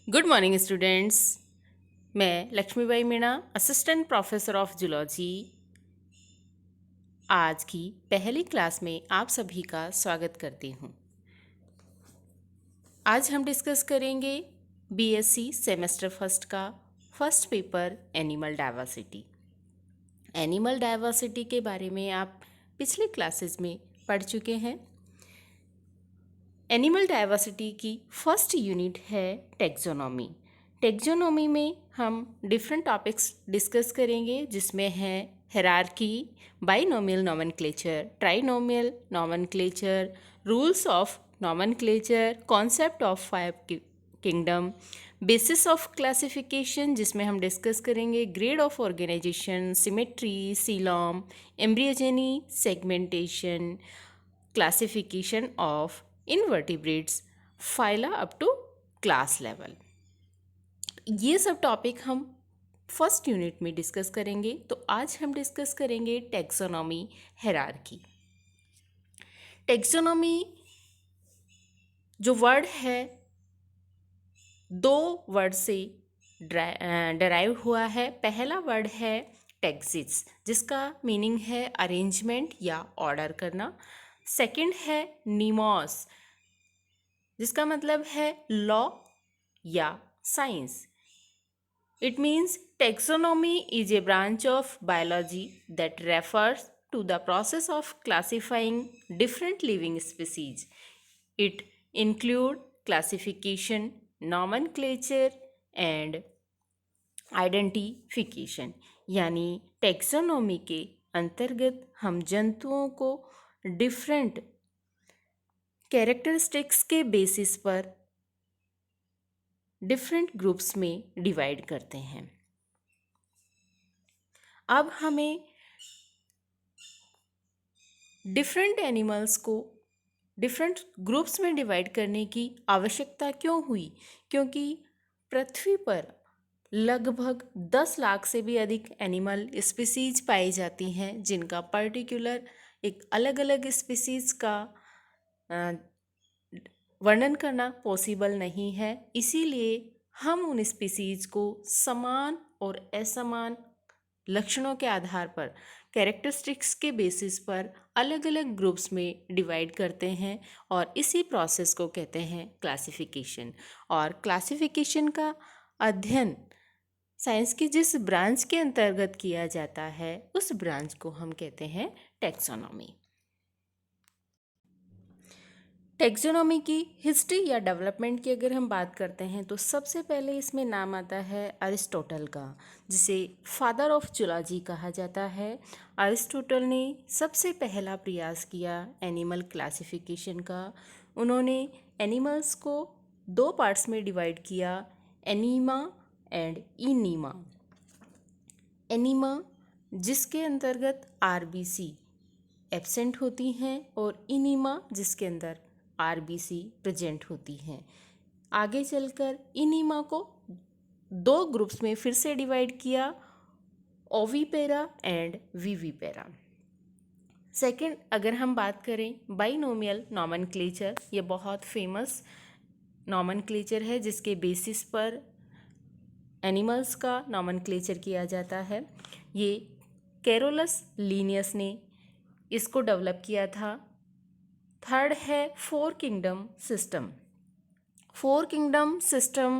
Good morning students. मैं Laxmibai Meena, assistant professor of zoology, आज की पहली क्लास में आप सभी का स्वागत करती हूँ। आज हम डिस्कस करेंगे बीएससी सेमेस्टर फर्स्ट का first paper animal diversity. Animal diversity के बारे में आप पिछले क्लासेस में पढ़ चुके हैं। एनिमल डाइवर्सिटी की फर्स्ट यूनिट है टेक्सोनॉमी। टेक्सोनॉमी में हम डिफरेंट टॉपिक्स डिस्कस करेंगे, जिसमें है hierarchy, binomial nomenclature, trinomial nomenclature, rules of nomenclature, concept of five kingdom, basis of classification जिसमें हम डिस्कस करेंगे grade of organisation, symmetry, coelom, embryogeny, segmentation, classification of invertebrates, phyla up to class level. ये सब topic हम first unit में discuss करेंगे। तो आज हम डिस्कस करेंगे टेक्सोनॉमी, हायरार्की। टेक्सोनॉमी जो वर्ड है, दो वर्ड से डराइव हुआ है। पहला वर्ड है टेक्सिस, जिसका मीनिंग है अरेंजमेंट या ऑर्डर करना। सेकंड है निमोस, जिसका मतलब है लॉ या science. It means taxonomy is a branch of biology that refers to the process of classifying different living species. It includes classification, nomenclature and identification. यानी टेक्सोनॉमी के अंतर्गत हम जंतुओं को डिफरेंट कैरेक्टरिस्टिक्स के बेसिस पर डिफरेंट ग्रुप्स में divide करते हैं। अब हमें डिफरेंट एनिमल्स को डिफरेंट ग्रुप्स में डिवाइड करने की आवश्यकता क्यों हुई? क्योंकि पृथ्वी पर लगभग 10 लाख से भी अधिक एनिमल स्पीसीज पाई जाती हैं, जिनका पर्टिकुलर एक अलग अलग स्पीसीज का वर्णन करना पॉसिबल नहीं है। इसीलिए हम उन स्पीसीज को समान और असमान लक्षणों के आधार पर, कैरेक्टरिस्टिक्स के बेसिस पर अलग अलग ग्रुप्स में डिवाइड करते हैं, और इसी प्रोसेस को कहते हैं क्लासिफिकेशन। और क्लासिफिकेशन का अध्ययन साइंस की जिस ब्रांच के अंतर्गत किया जाता है, उस ब्रांच को हम कहते हैं टेक्सोनॉमी। टेक्सोनॉमी की हिस्ट्री या डेवलपमेंट की अगर हम बात करते हैं, तो सबसे पहले इसमें नाम आता है अरिस्टोटल का, जिसे फादर ऑफ जूलॉजी कहा जाता है। अरिस्टोटल ने सबसे पहला प्रयास किया एनिमल क्लासिफिकेशन का। उन्होंने एनिमल्स को दो पार्ट्स में डिवाइड किया, एनीमा एंड इनीमा। एनीमा जिसके अंतर्गत आरबीसी एब्सेंट होती हैं, और इनीमा जिसके अंदर आरबीसी प्रेजेंट होती हैं। आगे चलकर इनीमा को दो ग्रुप्स में फिर से डिवाइड किया, ओवीपेरा एंड विविपेरा। सेकंड, अगर हम बात करें बाइनोमियल नोमेनक्लेचर, ये बहुत फेमस नोमेनक्लेचर है जिसके बेसिस पर एनिमल्स का नोमेनक्लेचर किया जाता है। ये कैरोलस लीनियस ने इसको डेवलप किया था। थर्ड है four kingdom system. Four kingdom system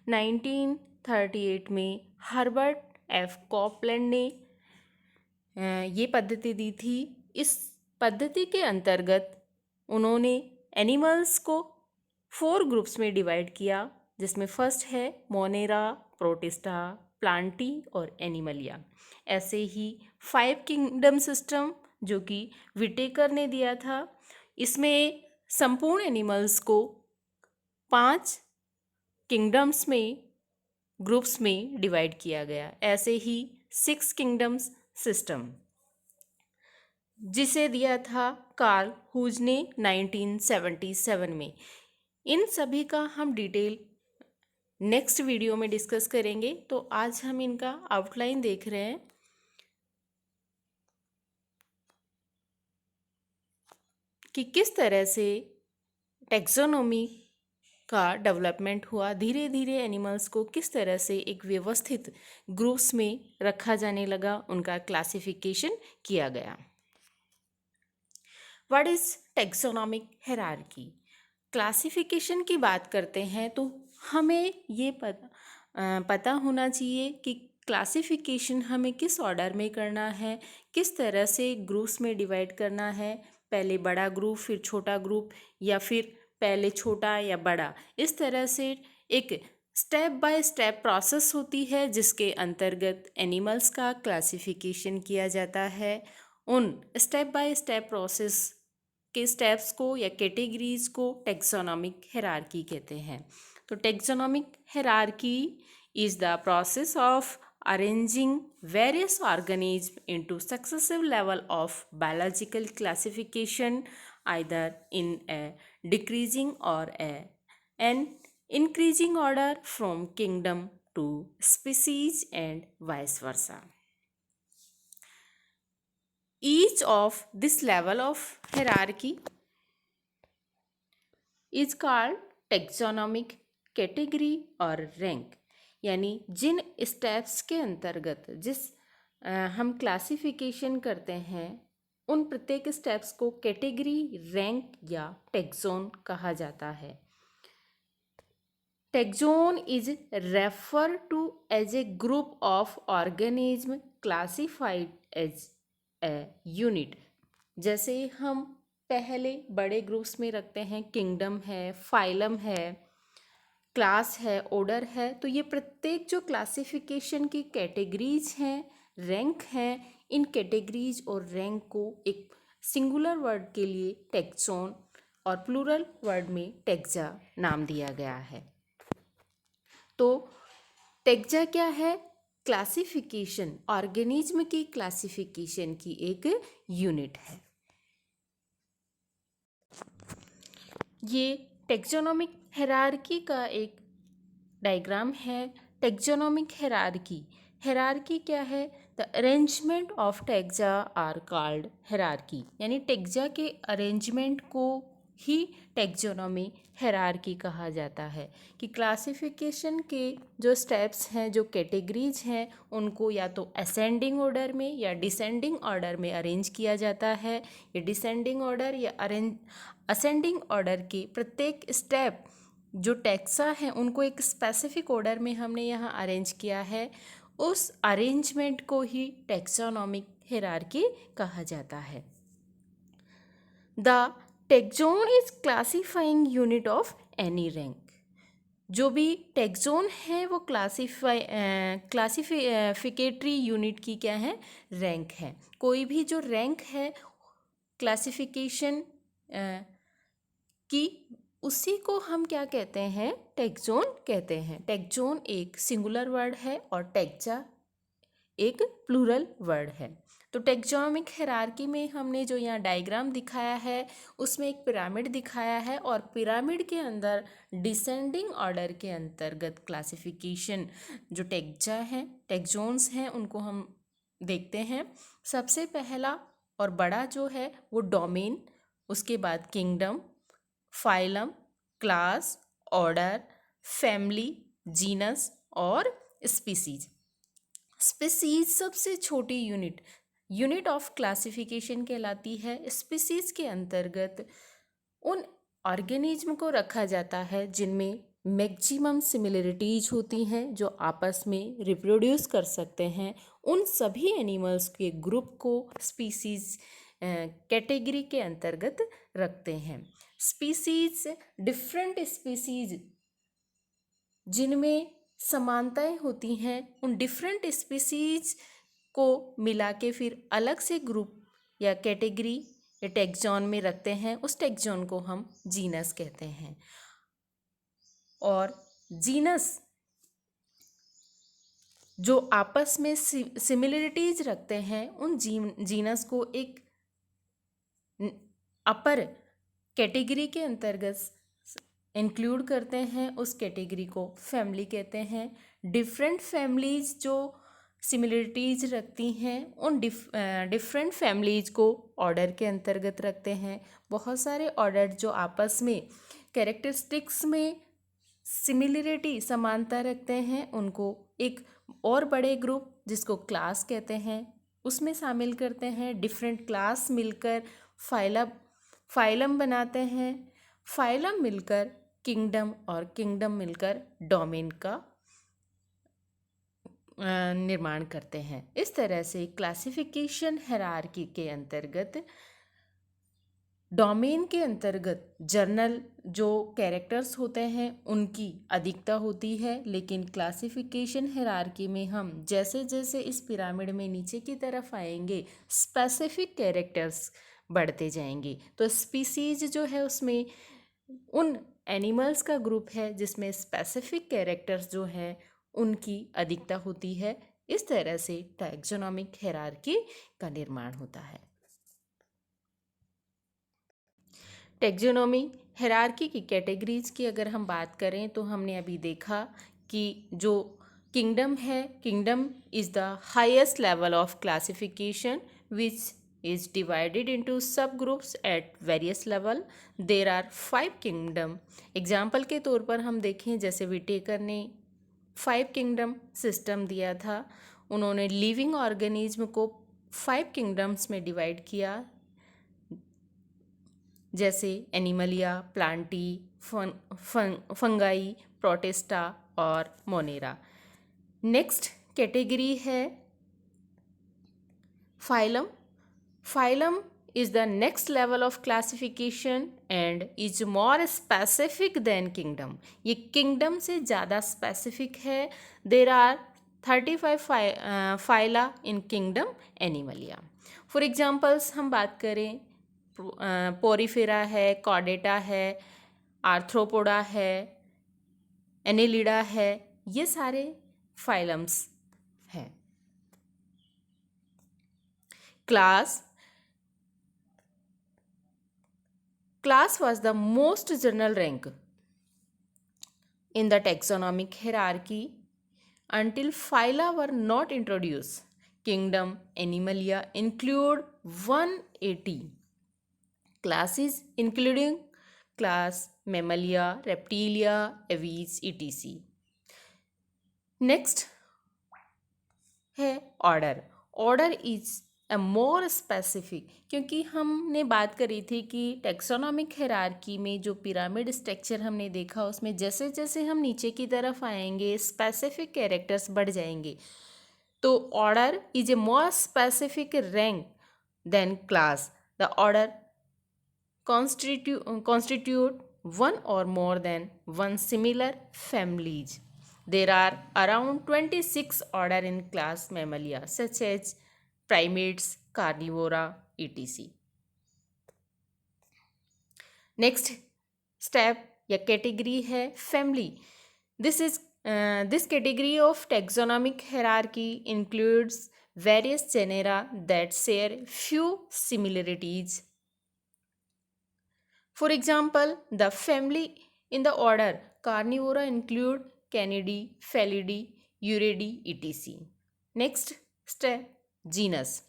1938 में हर्बर्ट एफ कॉपलैंड ने ये पद्धति दी थी। इस पद्धति के अंतर्गत उन्होंने एनिमल्स को 4 ग्रुप्स में डिवाइड किया, जिसमें फर्स्ट है मोनेरा, प्रोटिस्टा, प्लांटी और एनिमलिया। ऐसे ही 5 किंगडम सिस्टम जो कि विटेकर ने दिया था, इसमें संपूर्ण एनिमल्स को 5 किंगडम्स में ग्रुप्स में डिवाइड किया गया। ऐसे ही 6 किंगडम्स सिस्टम जिसे दिया था कार्ल हुज ने 1977 में। इन सभी का हम डिटेल नेक्स्ट वीडियो में डिस्कस करेंगे। तो आज हम इनका आउटलाइन देख रहे हैं कि किस तरह से टेक्सोनोमी का डेवलपमेंट हुआ, धीरे धीरे एनिमल्स को किस तरह से एक व्यवस्थित ग्रुप्स में रखा जाने लगा, उनका क्लासिफिकेशन किया गया। What is taxonomic hierarchy? Classification की बात करते हैं तो हमें ये पता होना चाहिए कि क्लासिफिकेशन हमें किस ऑर्डर में करना है, किस तरह से ग्रुप्स में डिवाइड करना है, पहले बड़ा ग्रुप फिर छोटा ग्रुप, या फिर पहले छोटा या बड़ा। इस तरह से एक स्टेप बाय स्टेप प्रोसेस होती है जिसके अंतर्गत एनिमल्स का क्लासिफिकेशन किया जाता है। उन स्टेप बाय स्टेप प्रोसेस के स्टेप्स को या कैटेगरीज को टेक्सोनॉमिक हायरार्की कहते हैं। तो taxonomic hierarchy is the process of arranging various organisms into successive level of biological classification, either in a decreasing or an increasing order from kingdom to species and vice versa. Each of this level of hierarchy is called taxonomic category और rank। यानी जिन steps के अंतर्गत हम classification करते हैं, उन प्रत्येक steps को कैटेगरी, रैंक या टेक्सोन कहा जाता है। Taxon is refer to as a group of organism classified as a unit. जैसे हम पहले बड़े ग्रुप्स में रखते हैं, किंगडम है, फाइलम है, क्लास है, ऑर्डर है, तो ये प्रत्येक जो क्लासिफिकेशन की कैटेगरीज हैं, रैंक हैं, इन कैटेगरीज और रैंक को एक सिंगुलर वर्ड के लिए टेक्सोन और प्लूरल वर्ड में टेक्सा नाम दिया गया है। तो टेक्सा क्या है? क्लासिफिकेशन, ऑर्गेनिज्म की क्लासिफिकेशन की एक यूनिट है। ये टेक्सोनॉमिक हायरार्की का एक डायग्राम है। टेक्सोनॉमिक हायरार्की क्या है? The arrangement of taxa are called hierarchy. यानी टेक्सा के अरेंजमेंट को ही टेक्सोनॉमी हायरार्की कहा जाता है। कि क्लासिफिकेशन के जो स्टेप्स हैं, जो कैटेगरीज हैं, उनको या तो असेंडिंग ऑर्डर में या डिसेंडिंग ऑर्डर में अरेंज किया जाता है। ये डिसेंडिंग ऑर्डर या असेंडिंग ऑर्डर के प्रत्येक स्टेप जो टेक्सा हैं उनको एक स्पेसिफिक ऑर्डर में हमने यहाँ अरेंज किया है। उस अरेंजमेंट को ही टेक्सोनॉमिक हायरार्की कहा जाता है। The taxon is classifying unit of any rank. जो भी टेक्सोन है वो क्लासिफिकेटरी यूनिट की क्या है? रैंक है। कोई भी जो रैंक है क्लासिफिकेशन की, उसी को हम क्या कहते हैं? टेक्सोन कहते हैं। टेक्सोन एक सिंगुलर वर्ड है और टेक्सा एक प्लूरल वर्ड है। तो टेक्सोनॉमिक हायरार्की में हमने जो यहाँ डायग्राम दिखाया है उसमें एक पिरामिड दिखाया है, और पिरामिड के अंदर डिसेंडिंग ऑर्डर के अंतर्गत क्लासिफिकेशन जो टेक्सा हैं, टेक्सोन्स हैं, उनको हम देखते हैं। सबसे पहला और बड़ा जो है वो डोमेन, उसके बाद kingdom, phylum, class, order, family, genus और स्पीसीज। स्पीसीज सबसे छोटी यूनिट ऑफ क्लासिफिकेशन कहलाती है। स्पीसीज के अंतर्गत उन ऑर्गेनिज्म को रखा जाता है जिनमें मैक्सिमम सिमिलरिटीज होती हैं, जो आपस में रिप्रोड्यूस कर सकते हैं। उन सभी एनिमल्स के ग्रुप को स्पीसीज कैटेगरी के अंतर्गत रखते हैं। स्पीसीज, डिफरेंट स्पीसीज जिनमें समानताएं होती हैं, उन डिफरेंट स्पीसीज को मिला के फिर अलग से ग्रुप या कैटेगरी या टेक्सोन में रखते हैं। उस टेक्सोन को हम जीनस कहते हैं। और जीनस जो आपस में सिमिलरिटीज रखते हैं, उन जीनस को एक अपर कैटेगरी के अंतर्गत इंक्लूड करते हैं। उस कैटेगरी को फैमिली कहते हैं। डिफरेंट फैमिलीज जो सिमिलरिटीज रखती हैं, उन डिफरेंट फैमिलीज को ऑर्डर के अंतर्गत रखते हैं। बहुत सारे ऑर्डर जो आपस में कैरेक्टरिस्टिक्स में सिमिलरिटी समानता रखते हैं उनको एक और बड़े ग्रुप जिसको क्लास कहते हैं उसमें शामिल करते हैं। डिफरेंट क्लास मिलकर फाइलम फाइलम बनाते हैं। फाइलम मिलकर किंगडम और किंगडम मिलकर डोमेन का निर्माण करते हैं। इस तरह से क्लासिफिकेशन हायरार्की के अंतर्गत डोमेन के अंतर्गत जर्नल जो कैरेक्टर्स होते हैं उनकी अधिकता होती है, लेकिन क्लासिफिकेशन हायरार्की में हम जैसे जैसे इस पिरामिड में नीचे की तरफ आएंगे स्पेसिफिक कैरेक्टर्स बढ़ते जाएंगे। तो स्पीसीज जो है उसमें उन एनिमल्स का ग्रुप है जिसमें स्पेसिफिक कैरेक्टर्स जो हैं उनकी अधिकता होती है। इस तरह से टैक्सोनॉमिक हायरार्की का निर्माण होता है। टैक्सोनॉमी हायरार्की की कैटेगरीज की अगर हम बात करें तो हमने अभी देखा कि जो किंगडम है, kingdom is the highest level of classification which is divided into subgroups at various level. There are 5 kingdom. Example के तौर पर हम देखें जैसे विटेकर ने 5 किंगडम सिस्टम दिया था। उन्होंने लिविंग ऑर्गेनिज्म को 5 किंगडम्स में डिवाइड किया जैसे एनिमलिया, प्लांटी, फंगाई, प्रोटेस्टा और मोनेरा। नेक्स्ट कैटेगरी है phylum. Phylum is the next level of classification and is more specific than kingdom. ये kingdom से ज़्यादा specific है। There are 35 phyla in kingdom Animalia. For examples हम बात करें Porifera है, कॉर्डेटा है, आर्थ्रोपोडा है, एनेलिडा है, ये सारे फाइलम्स हैं। Class was the most general rank in the taxonomic hierarchy until phyla were not introduced. Kingdom Animalia include 180 classes including class Mammalia, Reptilia, Aves, etc. Next है order. Order is a more specific, क्योंकि हमने बात करी थी कि taxonomic hierarchy में जो pyramid structure हमने देखा उसमें जैसे जैसे हम नीचे की तरफ आएंगे स्पेसिफिक कैरेक्टर्स बढ़ जाएंगे। तो order is a more specific rank than class. The order constitute one or more than one similar families. There are around 26 order in class Mammalia such as primates, carnivora, etc. Next step या category है family. This category of taxonomic hierarchy includes various genera that share few similarities. For example, the family in the order Carnivora include Canidae, Felidae, Uridae, etc. Next step, genus.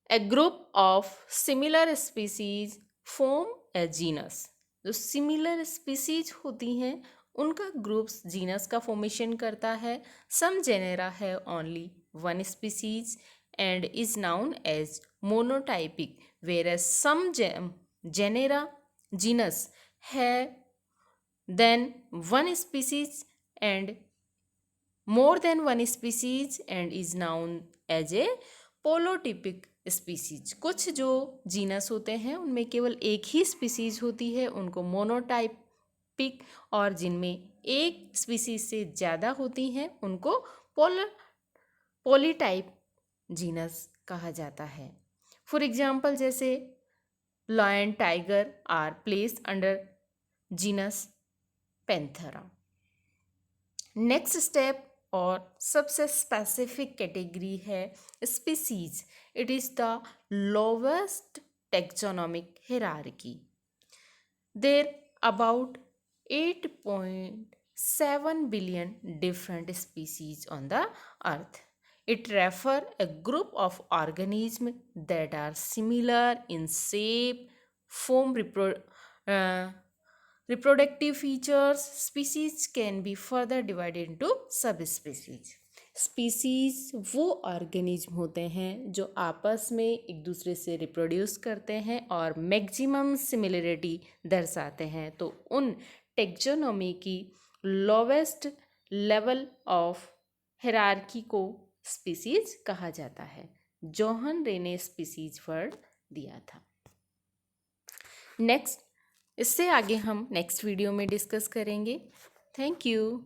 A group of similar species form a genus. जो similar species होती हैं उनका groups genus का formation करता है. Some genera have only one species and is known as monotypic, whereas some genus have then one species and more than one species and is known as a polytypic species. कुछ जो genus होते हैं उनमें केवल एक ही species होती है, उनको मोनोटाइपिक, और जिनमें एक स्पीसीज से ज़्यादा होती हैं उनको पॉलीटाइप जीनस कहा जाता है। फॉर एग्जाम्पल जैसे lion, tiger are placed under genus Panthera. Next step और सबसे specific category है species. It is the lowest taxonomic hierarchy. There about 8.7 billion different species on the earth. It refers a group of organisms that are similar in shape, form, reproductive features, species can be further divided into subspecies. Species वो organism होते हैं जो आपस में एक दूसरे से reproduce करते हैं और मैक्सिमम सिमिलरिटी दर्शाते हैं, तो उन टेक्सोनोमी की लोवेस्ट लेवल ऑफ हायरार्की को स्पीसीज कहा जाता है। जोहन रे ने स्पीसीज वर्ड दिया था। नेक्स्ट, इससे आगे हम नेक्स्ट वीडियो में डिस्कस करेंगे। Thank you.